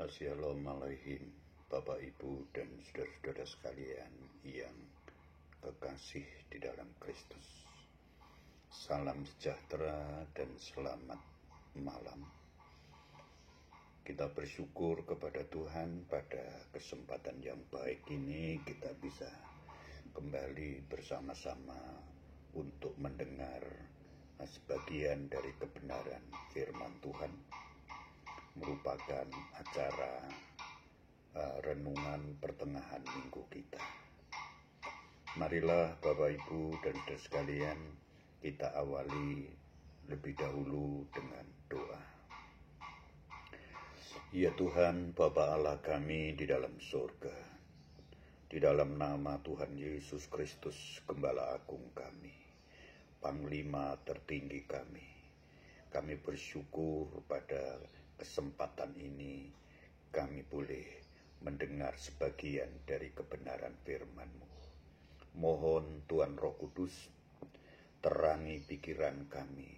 Shalom alaihim, Bapak Ibu dan saudara-saudara sekalian yang kekasih di dalam Kristus. Salam sejahtera dan selamat malam. Kita bersyukur kepada Tuhan pada kesempatan yang baik ini kita bisa kembali bersama-sama untuk mendengar sebagian dari kebenaran firman Tuhan. Merupakan acara renungan pertengahan minggu kita. Marilah Bapak Ibu dan saudara sekalian, kita awali lebih dahulu dengan doa. Ya Tuhan, Bapa Allah kami di dalam surga, di dalam nama Tuhan Yesus Kristus, Gembala Agung kami, Panglima tertinggi kami bersyukur pada kesempatan ini kami boleh mendengar sebagian dari kebenaran firman-Mu. Mohon Tuhan Roh Kudus terangi pikiran kami,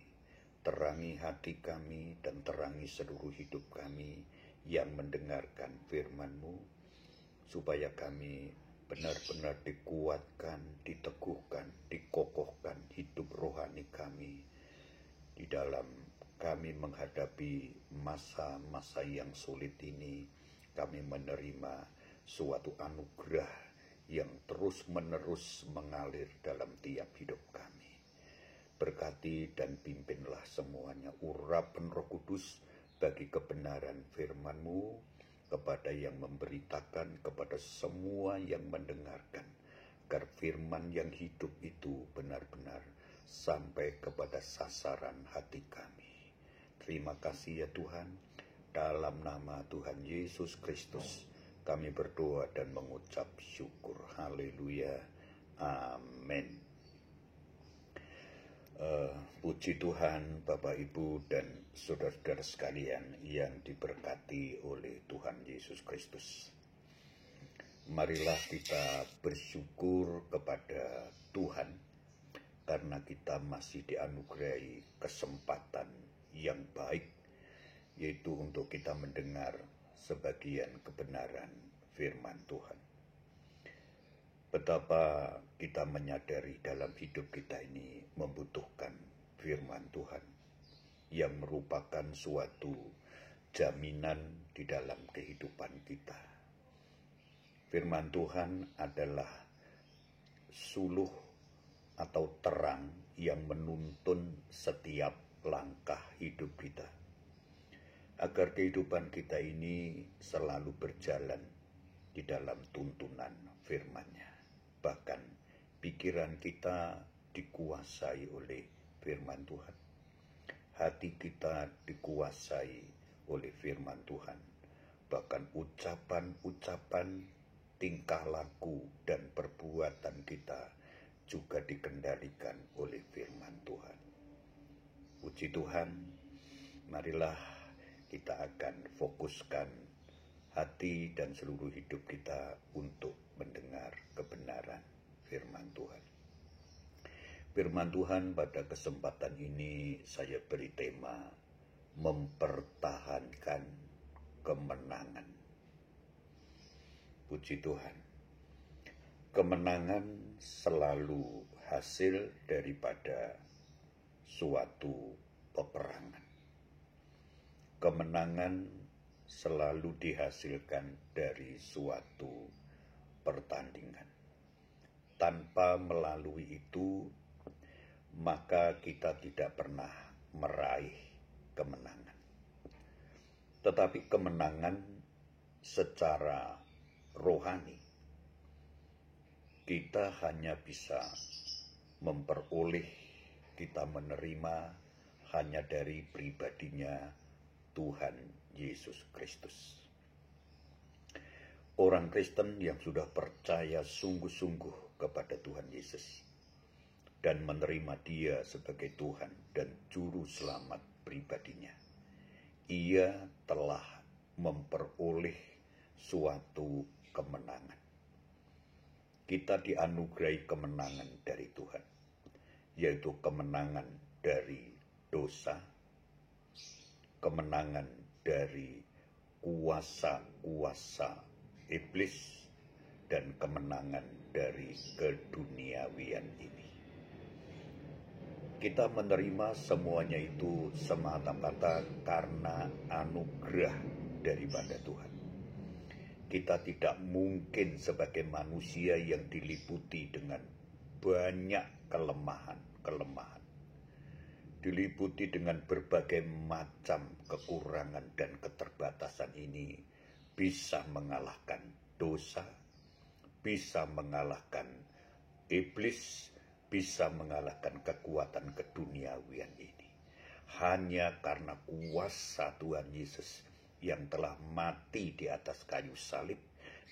terangi hati kami, dan terangi seluruh hidup kami yang mendengarkan firman-Mu, supaya kami benar-benar dikuatkan, diteguhkan, dikokohkan hidup rohani kami di dalam kami menghadapi masa-masa yang sulit ini. Kami menerima suatu anugerah yang terus-menerus mengalir dalam tiap hidup kami. Berkati dan pimpinlah semuanya urapan Roh Kudus bagi kebenaran firman-Mu kepada yang memberitakan, kepada semua yang mendengarkan, agar firman yang hidup itu benar-benar sampai kepada sasaran hati kami. Terima kasih ya Tuhan, dalam nama Tuhan Yesus Kristus kami berdoa dan mengucap syukur. Haleluya, amin. Puji Tuhan Bapak Ibu dan saudara-saudara sekalian yang diberkati oleh Tuhan Yesus Kristus. Marilah kita bersyukur kepada Tuhan karena kita masih dianugerahi kesempatan yang baik, yaitu untuk kita mendengar sebagian kebenaran firman Tuhan. Betapa kita menyadari dalam hidup kita ini membutuhkan firman Tuhan yang merupakan suatu jaminan di dalam kehidupan kita. Firman Tuhan adalah suluh atau terang yang menuntun setiap langkah hidup kita, agar kehidupan kita ini selalu berjalan di dalam tuntunan firman-Nya. Bahkan pikiran kita dikuasai oleh firman Tuhan, hati kita dikuasai oleh firman Tuhan, bahkan ucapan-ucapan, tingkah laku dan perbuatan kita juga dikendalikan oleh firman Tuhan. Puji Tuhan, marilah kita akan fokuskan hati dan seluruh hidup kita untuk mendengar kebenaran firman Tuhan. Firman Tuhan pada kesempatan ini saya beri tema mempertahankan kemenangan. Puji Tuhan, kemenangan selalu hasil daripada suatu peperangan. Kemenangan selalu dihasilkan dari suatu pertandingan. Tanpa melalui itu, maka kita tidak pernah meraih kemenangan. Tetapi kemenangan secara rohani, kita hanya bisa memperoleh, kita menerima hanya dari pribadinya Tuhan Yesus Kristus. Orang Kristen yang sudah percaya sungguh-sungguh kepada Tuhan Yesus dan menerima Dia sebagai Tuhan dan Juru Selamat pribadinya, ia telah memperoleh suatu kemenangan. Kita dianugerahi kemenangan dari Tuhan, yaitu kemenangan dari dosa, kemenangan dari kuasa-kuasa iblis dan kemenangan dari keduniawian ini. Kita menerima semuanya itu semata-mata karena anugerah daripada Tuhan. Kita tidak mungkin sebagai manusia yang diliputi dengan banyak kelemahan, diliputi dengan berbagai macam kekurangan dan keterbatasan ini bisa mengalahkan dosa, bisa mengalahkan iblis, bisa mengalahkan kekuatan keduniawian ini. Hanya karena kuasa Tuhan Yesus yang telah mati di atas kayu salib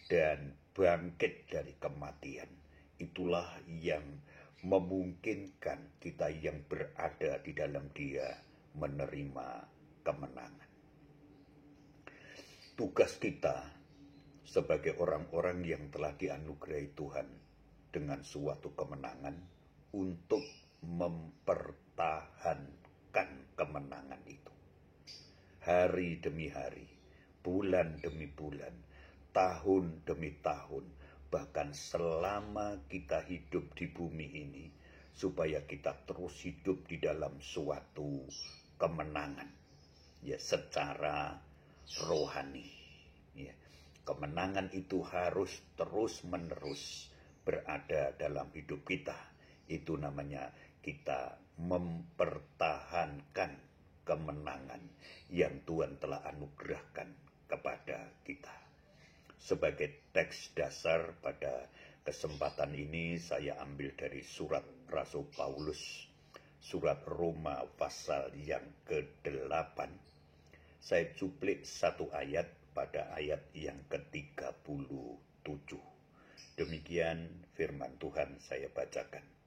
dan bangkit dari kematian. Itulah yang memungkinkan kita yang berada di dalam Dia menerima kemenangan. Tugas kita sebagai orang-orang yang telah dianugerahi Tuhan dengan suatu kemenangan untuk mempertahankan kemenangan itu. Hari demi hari, bulan demi bulan, tahun demi tahun, bahkan selama kita hidup di bumi ini, supaya kita terus hidup di dalam suatu kemenangan, ya, secara rohani. Ya. Kemenangan itu harus terus-menerus berada dalam hidup kita. Itu namanya kita mempertahankan kemenangan yang Tuhan telah anugerahkan kepada kita. Sebagai teks dasar pada kesempatan ini saya ambil dari surat Rasul Paulus, surat Roma pasal yang ke-8. Saya cuplik satu ayat pada ayat yang ke-37. Demikian firman Tuhan saya bacakan.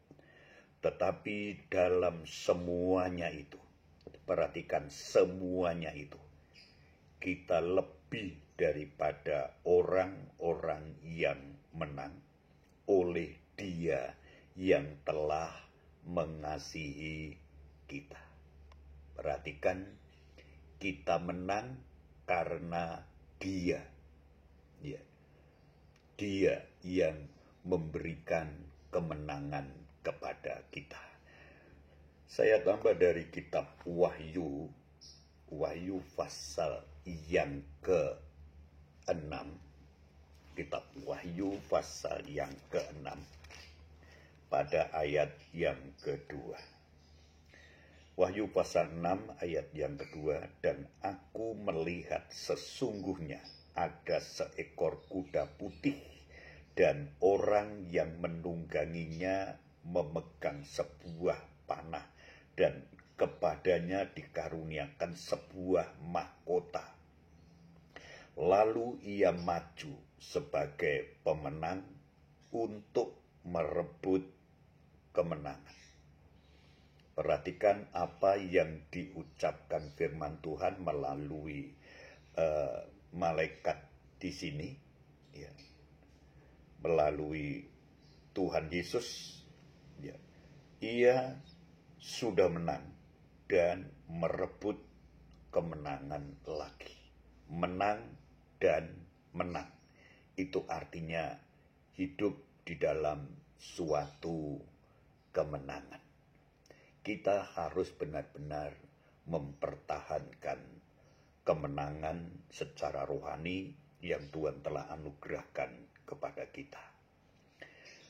Tetapi dalam semuanya itu, perhatikan semuanya itu, kita lebih daripada orang-orang yang menang oleh Dia yang telah mengasihi kita. Perhatikan, kita menang karena Dia. Ya. Dia yang memberikan kemenangan kepada kita. Saya tambah dari kitab Wahyu pasal yang ke-6. Kitab Wahyu pasal yang ke-6 pada ayat yang kedua. Wahyu pasal 6 ayat yang kedua, dan aku melihat sesungguhnya ada seekor kuda putih dan orang yang menungganginya memegang sebuah panah dan kepadanya dikaruniakan sebuah mahkota. Lalu ia maju sebagai pemenang untuk merebut kemenangan. Perhatikan apa yang diucapkan firman Tuhan melalui malaikat di sini, ya, melalui Tuhan Yesus. Ya, Ia sudah menang dan merebut kemenangan lagi. Menang dan menang. Itu artinya hidup di dalam suatu kemenangan. Kita harus benar-benar mempertahankan kemenangan secara rohani yang Tuhan telah anugerahkan kepada kita.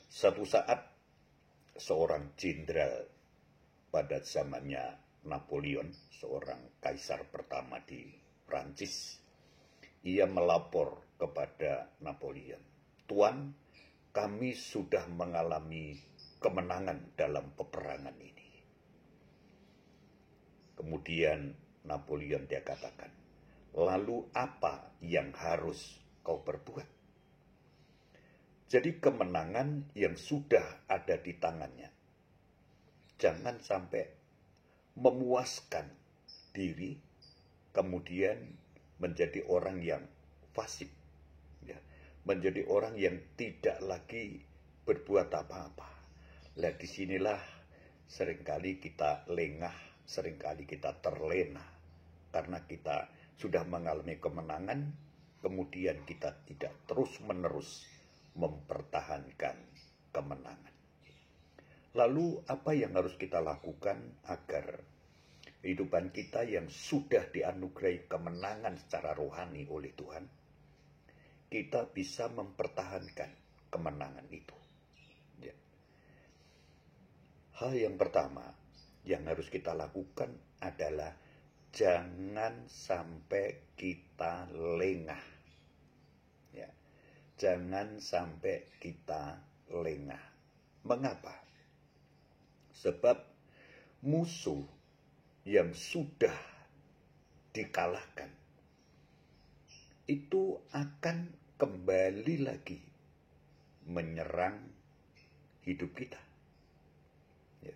Satu saat seorang jenderal pada zamannya Napoleon, seorang kaisar pertama di Prancis, ia melapor kepada Napoleon, "Tuan, kami sudah mengalami kemenangan dalam peperangan ini." Kemudian Napoleon dia katakan, "Lalu apa yang harus kau perbuat?" Jadi kemenangan yang sudah ada di tangannya, jangan sampai memuaskan diri, kemudian menjadi orang yang fasik, ya, menjadi orang yang tidak lagi berbuat apa-apa. Nah, disinilah seringkali kita lengah, seringkali kita terlena, karena kita sudah mengalami kemenangan, kemudian kita tidak terus-menerus mempertahankan kemenangan. Lalu apa yang harus kita lakukan agar kehidupan kita yang sudah dianugerahi kemenangan secara rohani oleh Tuhan, kita bisa mempertahankan kemenangan itu? Ya. Hal yang pertama yang harus kita lakukan adalah jangan sampai kita lengah. Ya. Jangan sampai kita lengah. Mengapa? Sebab musuh yang sudah dikalahkan itu akan kembali lagi menyerang hidup kita. Ya.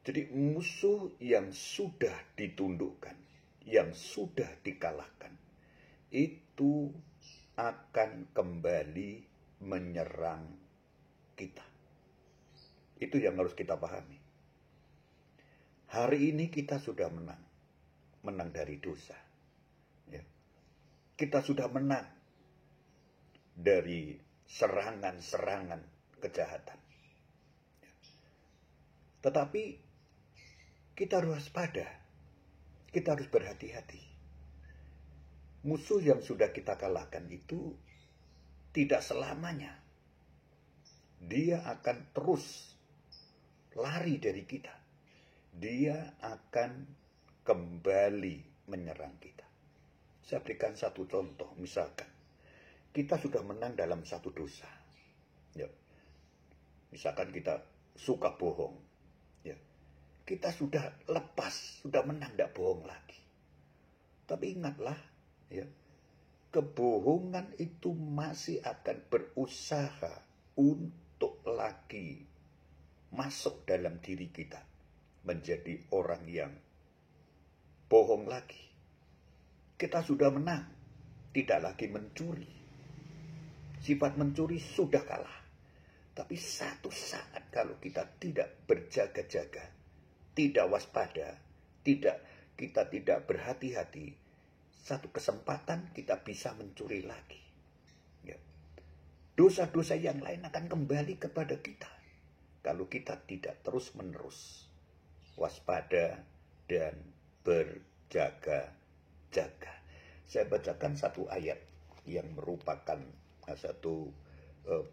Jadi musuh yang sudah ditundukkan, yang sudah dikalahkan, itu akan kembali menyerang kita. Itu yang harus kita pahami. Hari ini kita sudah menang dari dosa. Ya. Kita sudah menang dari serangan-serangan kejahatan. Ya. Tetapi kita harus waspada, kita harus berhati-hati. Musuh yang sudah kita kalahkan itu tidak selamanya. Dia akan terus lari dari kita. Dia akan kembali menyerang kita. Saya berikan satu contoh. Misalkan, kita sudah menang dalam satu dosa. Ya. Misalkan kita suka bohong. Ya. Kita sudah lepas, sudah menang, tidak bohong lagi. Tapi ingatlah, ya, kebohongan itu masih akan berusaha untuk lagi masuk dalam diri kita. Menjadi orang yang bohong lagi. Kita sudah menang, tidak lagi mencuri. Sifat mencuri sudah kalah. Tapi satu saat kalau kita tidak berjaga-jaga, tidak waspada, kita tidak berhati-hati, satu kesempatan kita bisa mencuri lagi. Ya. Dosa-dosa yang lain akan kembali kepada kita kalau kita tidak terus-menerus waspada dan berjaga-jaga. Saya bacakan satu ayat yang merupakan satu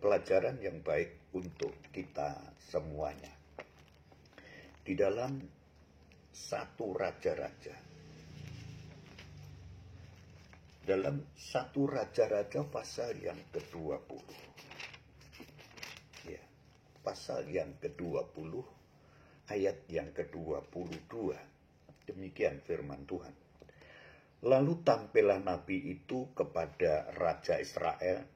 pelajaran yang baik untuk kita semuanya. Di dalam satu Raja-Raja. Dalam satu Raja-Raja pasal yang ke-20. Ya, pasal yang ke-20. Ayat yang ke-22, demikian firman Tuhan. Lalu tampillah nabi itu kepada Raja Israel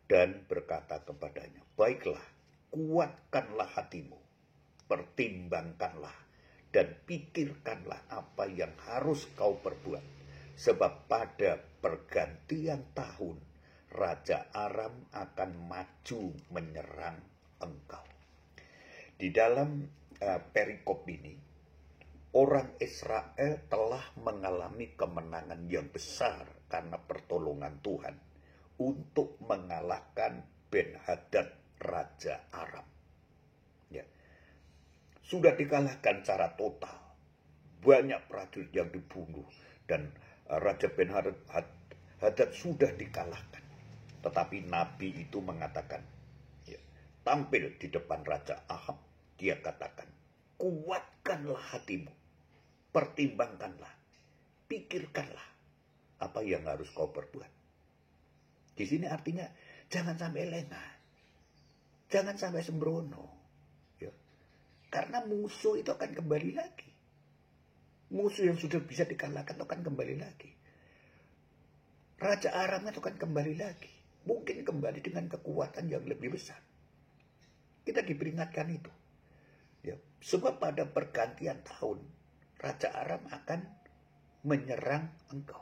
dan berkata kepadanya, baiklah, kuatkanlah hatimu, pertimbangkanlah dan pikirkanlah apa yang harus kau perbuat. Sebab pada pergantian tahun, Raja Aram akan maju menyerang engkau. Di dalam perikop ini, orang Israel telah mengalami kemenangan yang besar karena pertolongan Tuhan untuk mengalahkan Ben-Hadad, Raja Aram. Ya. Sudah dikalahkan secara total. Banyak prajurit yang dibunuh dan Raja Ben-Hadad sudah dikalahkan. Tetapi Nabi itu mengatakan, ya, tampil di depan Raja Ahab, dia katakan, kuatkanlah hatimu, pertimbangkanlah, pikirkanlah apa yang harus kau perbuat. Di sini artinya jangan sampai lengah, jangan sampai sembrono, ya. Karena musuh itu akan kembali lagi. Musuh yang sudah bisa dikalahkan itu akan kembali lagi. Raja Aram itu akan kembali lagi, mungkin kembali dengan kekuatan yang lebih besar. Kita diperingatkan itu. Ya, sebab pada pergantian tahun, Raja Aram akan menyerang engkau.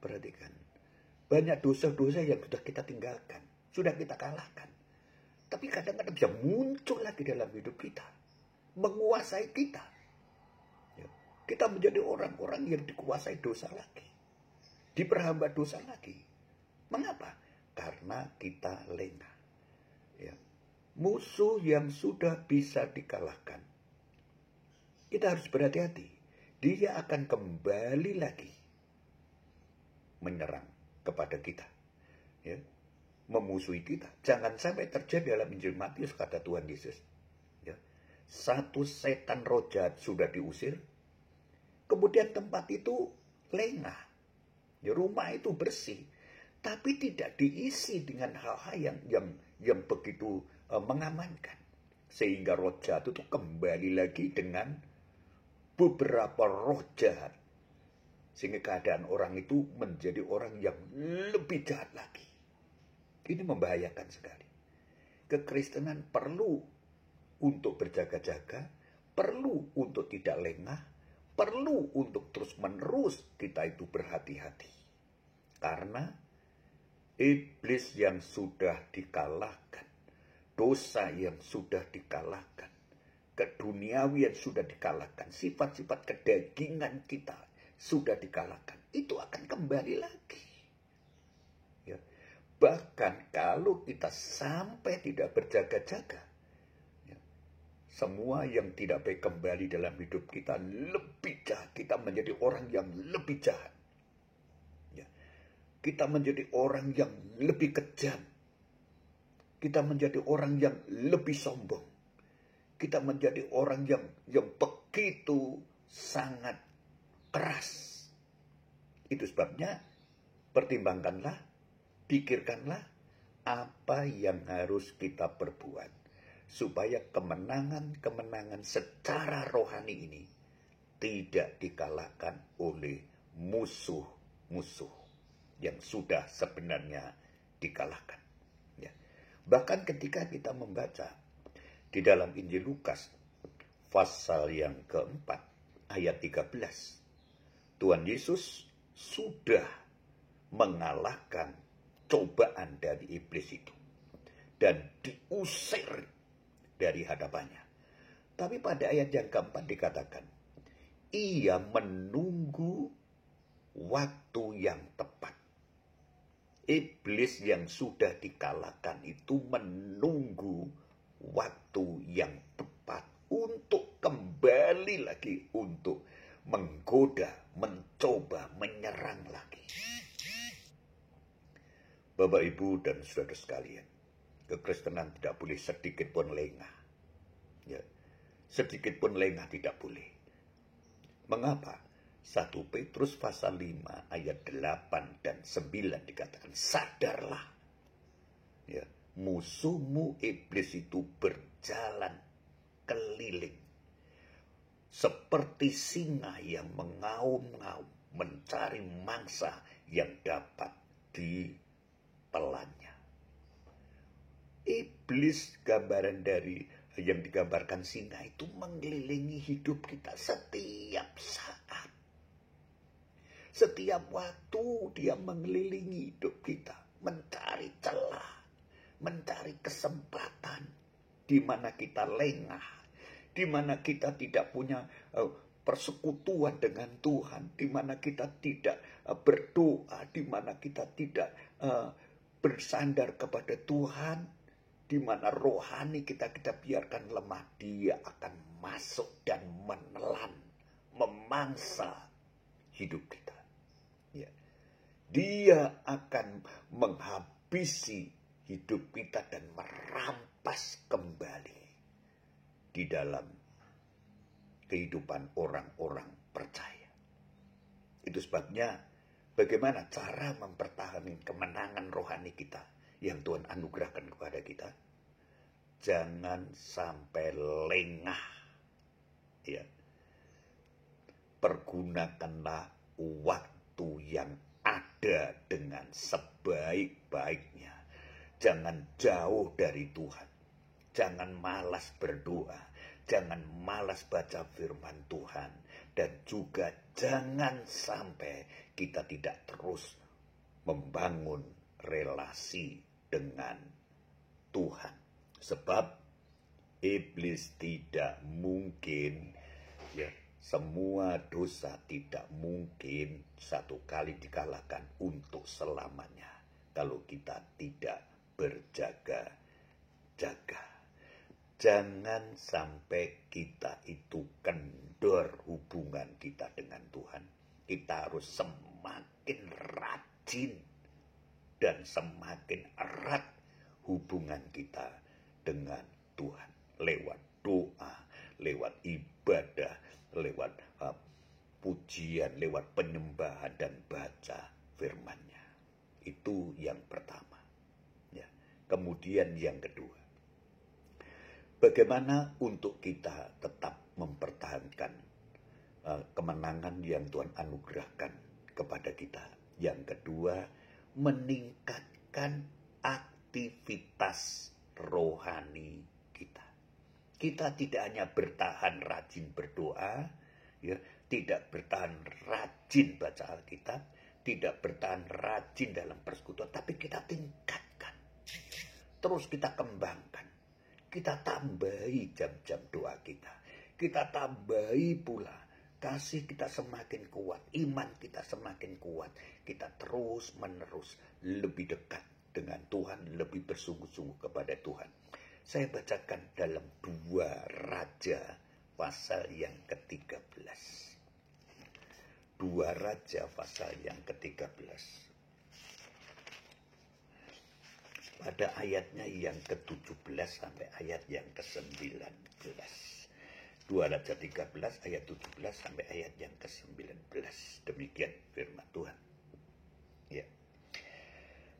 Perhatikan, banyak dosa-dosa yang sudah kita tinggalkan, sudah kita kalahkan. Tapi kadang-kadang bisa muncul lagi dalam hidup kita, menguasai kita. Ya. Kita menjadi orang-orang yang dikuasai dosa lagi. Diperhamba dosa lagi. Mengapa? Karena kita lengah. Ya. Musuh yang sudah bisa dikalahkan. Kita harus berhati-hati. Dia akan kembali lagi menyerang kepada kita. Ya. Memusuhi kita. Jangan sampai terjadi dalam Injil Matius, kata Tuhan Yesus. Ya. Satu setan roh jahat sudah diusir. Kemudian tempat itu lengah. Ya, rumah itu bersih. Tapi tidak diisi dengan hal-hal yang begitu mengamankan. Sehingga roh jahat itu kembali lagi dengan beberapa roh jahat. Sehingga keadaan orang itu menjadi orang yang lebih jahat lagi. Ini membahayakan sekali. Kekristenan perlu untuk berjaga-jaga, perlu untuk tidak lengah, perlu untuk terus-menerus kita itu berhati-hati. Karena iblis yang sudah dikalahkan, dosa yang sudah dikalahkan, keduniawian sudah dikalahkan, sifat-sifat kedagingan kita sudah dikalahkan, itu akan kembali lagi. Ya. Bahkan kalau kita sampai tidak berjaga-jaga, semua yang tidak baik kembali dalam hidup kita lebih jahat. Kita menjadi orang yang lebih jahat. Ya. Kita menjadi orang yang lebih kejam. Kita menjadi orang yang lebih sombong. Kita menjadi orang yang begitu sangat keras. Itu sebabnya pertimbangkanlah, pikirkanlah apa yang harus kita perbuat. Supaya kemenangan-kemenangan secara rohani ini tidak dikalahkan oleh musuh-musuh yang sudah sebenarnya dikalahkan. Ya. Bahkan ketika kita membaca di dalam Injil Lukas pasal yang keempat ayat 13, Tuhan Yesus sudah mengalahkan cobaan dari iblis itu dan diusir dari hadapannya. Tapi pada ayat yang keempat dikatakan, ia menunggu waktu yang tepat. Iblis yang sudah dikalahkan itu menunggu waktu yang tepat untuk kembali lagi, untuk menggoda, mencoba, menyerang lagi. Bapak, Ibu, dan saudara sekalian, kekristenan tidak boleh sedikit pun lengah. Ya, sedikit pun lengah tidak boleh. Mengapa? 1 Petrus pasal 5 ayat 8 dan 9 dikatakan, sadarlah. Ya, musuhmu iblis itu berjalan keliling seperti singa yang mengaum-ngaum mencari mangsa yang dapat ditelannya. Iblis, gambaran dari yang digambarkan singa, itu mengelilingi hidup kita setiap saat. Setiap waktu dia mengelilingi hidup kita, mencari celah, mencari kesempatan di mana kita lengah, di mana kita tidak punya persekutuan dengan Tuhan, di mana kita tidak berdoa, di mana kita tidak bersandar kepada Tuhan. Di mana rohani kita biarkan lemah, dia akan masuk dan menelan, memangsa hidup kita. Ya. Dia akan menghabisi hidup kita dan merampas kembali di dalam kehidupan orang-orang percaya. Itu sebabnya bagaimana cara mempertahankan kemenangan rohani kita yang Tuhan anugerahkan kepada kita. Jangan sampai lengah. Ya. Pergunakanlah waktu yang ada dengan sebaik-baiknya. Jangan jauh dari Tuhan. Jangan malas berdoa. Jangan malas baca firman Tuhan. Dan juga jangan sampai kita tidak terus membangun relasi dengan Tuhan. Sebab iblis tidak mungkin semua dosa tidak mungkin satu kali dikalahkan untuk selamanya kalau kita tidak berjaga-jaga. Jangan sampai kita itu kendor hubungan kita dengan Tuhan. Kita harus semakin rajin dan semakin erat hubungan kita dengan Tuhan. Lewat doa, lewat ibadah, lewat pujian, lewat penyembahan dan baca firman-Nya. Itu yang pertama. Ya. Kemudian yang kedua, bagaimana untuk kita tetap mempertahankan kemenangan yang Tuhan anugerahkan kepada kita. Yang kedua, meningkatkan aktivitas rohani kita. Kita tidak hanya bertahan rajin berdoa, ya, tidak bertahan rajin baca Alkitab, tidak bertahan rajin dalam persekutuan, tapi kita tingkatkan. Terus kita kembangkan. Kita tambahi jam-jam doa kita. Kita tambahi pula kasih kita semakin kuat, iman kita semakin kuat. Kita terus menerus lebih dekat dengan Tuhan, lebih bersungguh-sungguh kepada Tuhan. Saya bacakan dalam 2 Raja pasal yang ke-13. 2 Raja pasal yang ke-13. Pada ayatnya yang ke-17 sampai ayat yang ke-19. 2 Raja 13 ayat 17 sampai ayat yang ke-19. Demikian firman Tuhan. Ya.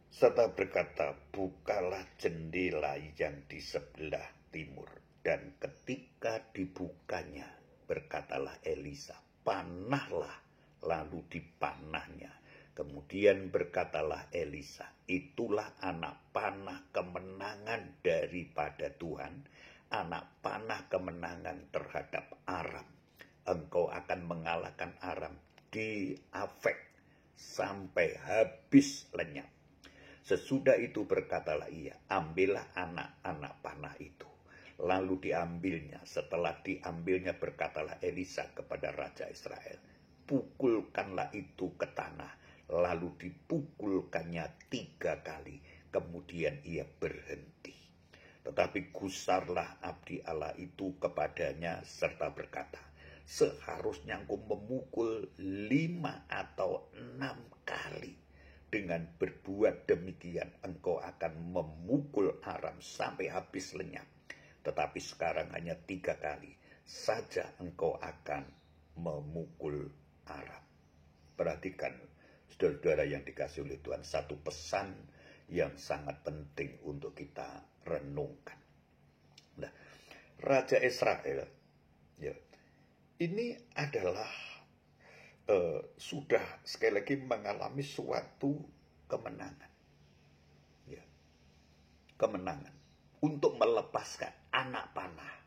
Serta berkata, bukalah jendela yang di sebelah timur. Dan ketika dibukanya, berkatalah Elisa, panahlah, lalu dipanahnya. Kemudian berkatalah Elisa, itulah anak panah kemenangan daripada Tuhan, anak panah kemenangan terhadap Aram. Engkau akan mengalahkan Aram di Afek sampai habis lenyap. Sesudah itu berkatalah ia, ambillah anak-anak panah itu. Lalu diambilnya. Setelah diambilnya berkatalah Elisa kepada Raja Israel, pukulkanlah itu ke tanah. Lalu dipukulkannya 3 kali. Kemudian ia berhenti. Tetapi gusarlah abdi Allah itu kepadanya serta berkata, seharusnya engkau memukul 5 atau 6 kali. Dengan berbuat demikian engkau akan memukul Aram sampai habis lenyap. Tetapi sekarang hanya 3 kali saja engkau akan memukul Aram. Perhatikan saudara-saudara yang dikasih oleh Tuhan, satu pesan yang sangat penting untuk kita renungkan. Nah, Raja Israel, ya, ini adalah sudah sekali lagi mengalami suatu kemenangan, ya, kemenangan untuk melepaskan anak panah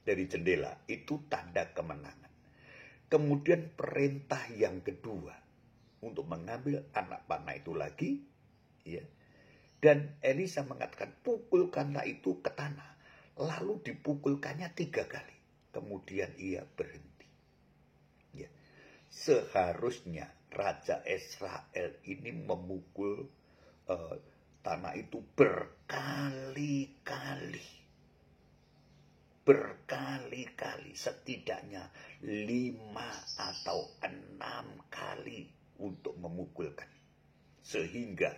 dari jendela, itu tanda kemenangan. Kemudian perintah yang kedua untuk mengambil anak panah itu lagi, ya. Dan Elisa mengatakan, pukulkanlah itu ke tanah. Lalu dipukulkannya 3 kali. Kemudian ia berhenti. Ya. Seharusnya Raja Israel ini memukul tanah itu berkali-kali. Berkali-kali. Setidaknya 5 atau 6 kali untuk memukulkan. Sehingga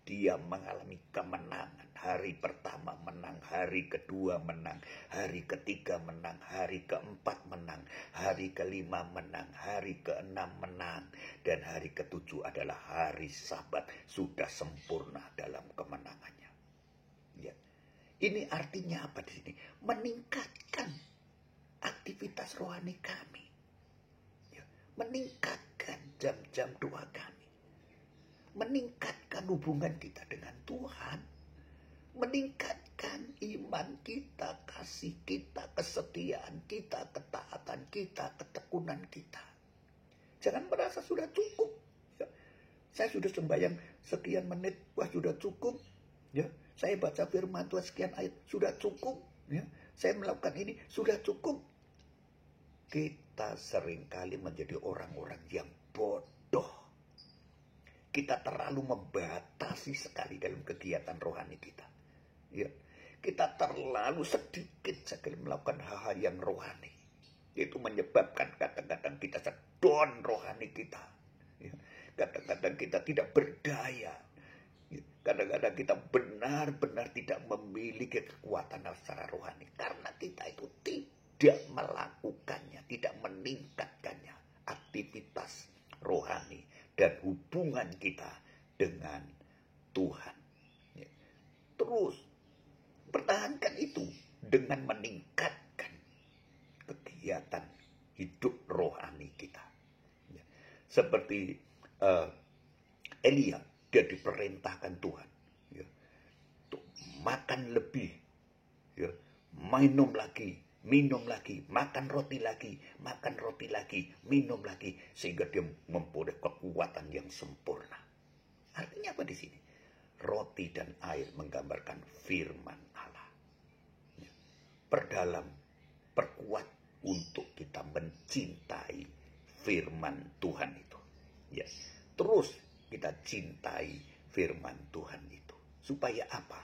dia mengalami kemenangan. Hari pertama menang, hari kedua menang, hari ketiga menang, hari keempat menang, hari kelima menang, hari keenam menang, dan hari ketujuh adalah hari Sabat. Sudah sempurna dalam kemenangannya. Ya. Ini artinya apa di sini? Meningkatkan aktivitas rohani kami. Ya. Meningkatkan jam-jam doa kami. Meningkatkan hubungan kita dengan Tuhan, meningkatkan iman kita, kasih kita, kesetiaan kita, ketaatan kita, ketekunan kita. Jangan merasa sudah cukup. Ya. Saya sudah sembahyang sekian menit, wah sudah cukup. Ya. Saya baca firman Tuhan sekian ayat, sudah cukup. Ya. Saya melakukan ini, sudah cukup. Kita kita seringkali menjadi orang-orang yang bodoh. Kita terlalu membatasi sekali dalam kegiatan rohani kita. Ya, kita terlalu sedikit sekali melakukan hal-hal yang rohani. Itu menyebabkan kadang-kadang kita sedon rohani kita. Ya, kadang-kadang kita tidak berdaya. Ya, kadang-kadang kita benar-benar tidak memiliki kekuatan secara rohani. Karena kita itu tidak melakukannya, tidak meningkatkannya. Aktivitas rohani dan hubungan kita dengan Tuhan. Ya. Terus pertahankan itu dengan meningkatkan kegiatan hidup rohani kita. Ya. Seperti Elia, dia diperintahkan Tuhan, ya, untuk makan lebih, ya, minum lagi, makan roti lagi, minum lagi, sehingga dia memperoleh kekuatan yang sempurna. Artinya apa di sini? Roti dan air menggambarkan firman Allah. Ya. Perdalam, perkuat untuk kita mencintai firman Tuhan itu. Ya. Terus kita cintai firman Tuhan itu. Supaya apa?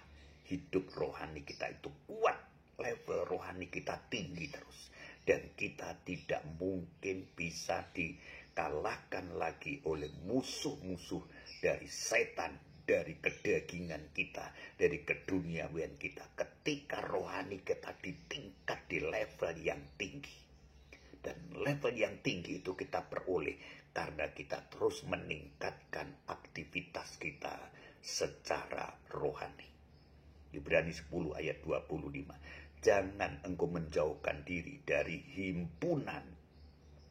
Hidup rohani kita itu kuat. Level rohani kita tinggi terus. Dan kita tidak mungkin bisa dikalahkan lagi oleh musuh-musuh dari setan, dari kedagingan kita, dari keduniawian kita. Ketika rohani kita ditingkat di level yang tinggi. Dan level yang tinggi itu kita peroleh karena kita terus meningkatkan aktivitas kita secara rohani. Ibrani 10 ayat 25. Jangan engkau menjauhkan diri dari himpunan,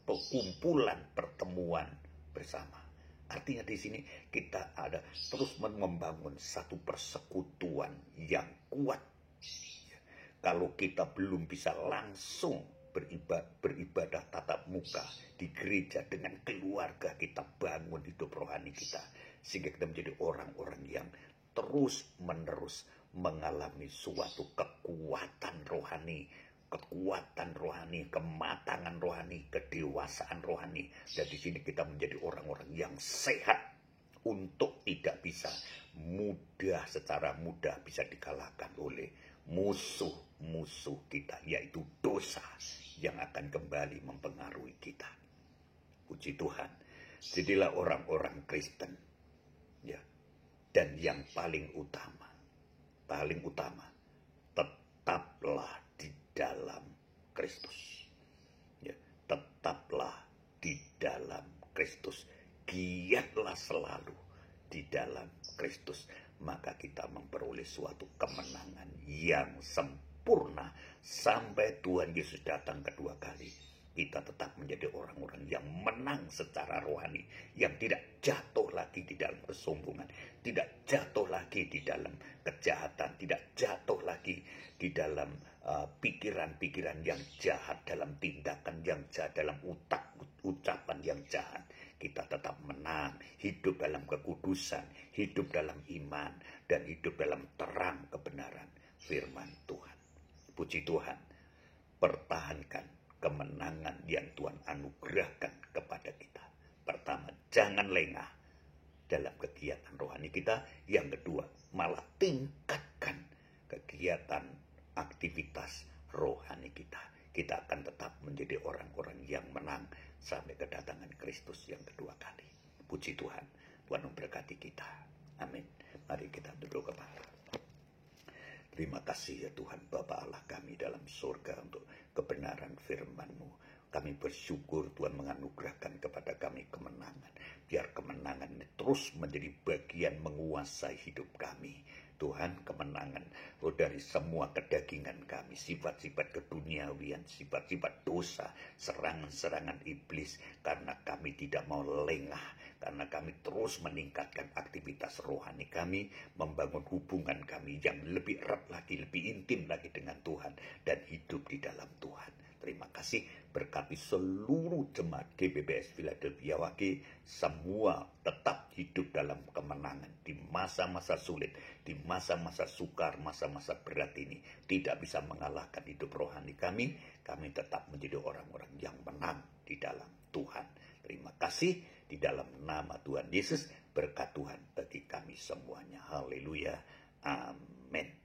perkumpulan, pertemuan bersama. Artinya di sini kita ada terus membangun satu persekutuan yang kuat. Kalau kita belum bisa langsung beribadah tatap muka di gereja dengan keluarga, kita bangun hidup rohani kita, sehingga kita menjadi orang-orang yang terus menerus mengalami suatu kekuatan rohani, kematangan rohani, kedewasaan rohani. Dan di sini kita menjadi orang-orang yang sehat untuk tidak bisa secara mudah bisa dikalahkan oleh musuh-musuh kita, yaitu dosa yang akan kembali mempengaruhi kita. Puji Tuhan. Jadilah orang-orang Kristen, ya. Dan yang paling utama, tetaplah di dalam Kristus. Ya, tetaplah di dalam Kristus. Giatlah selalu di dalam Kristus. Maka kita memperoleh suatu kemenangan yang sempurna sampai Tuhan Yesus datang kedua kali. Kita tetap menjadi orang-orang yang menang secara rohani, yang tidak jatuh lagi di dalam kesombongan, tidak jatuh lagi di dalam kejahatan, tidak jatuh lagi di dalam pikiran-pikiran yang jahat, dalam tindakan yang jahat, dalam ucapan yang jahat. Kita tetap menang, hidup dalam kekudusan, hidup dalam iman, dan hidup dalam terang kebenaran firman Tuhan. Puji Tuhan, pertahankan kemenangan yang Tuhan anugerahkan kepada kita. Pertama, jangan lengah dalam kegiatan rohani kita. Yang kedua, malah tingkatkan kegiatan aktivitas rohani kita. Kita akan tetap menjadi orang-orang yang menang sampai kedatangan Kristus yang kedua kali. Puji Tuhan. Tuhan memberkati kita. Amin. Mari kita duduk kepala. Terima kasih ya Tuhan Bapa Allah kami dalam surga untuk kebenaran firman-Mu. Kami bersyukur Tuhan menganugerahkan kepada kami kemenangan. Biar kemenangan ini terus menjadi bagian menguasai hidup kami. Tuhan, kemenangan dari semua kedagingan kami, sifat-sifat keduniawian, sifat-sifat dosa, serangan-serangan iblis, karena kami tidak mau lengah, karena kami terus meningkatkan aktivitas rohani kami, membangun hubungan kami yang lebih erat lagi, lebih intim lagi dengan Tuhan, dan hidup di dalam Tuhan. Terima kasih, berkati seluruh jemaat GBBS Philadelphia Wage, semua tetap hidup dalam kemenangan di masa-masa sulit, di masa-masa sukar, masa-masa berat ini. Tidak bisa mengalahkan hidup rohani kami tetap menjadi orang-orang yang menang di dalam Tuhan. Terima kasih di dalam nama Tuhan Yesus, berkat Tuhan bagi kami semuanya. Haleluya. Amin.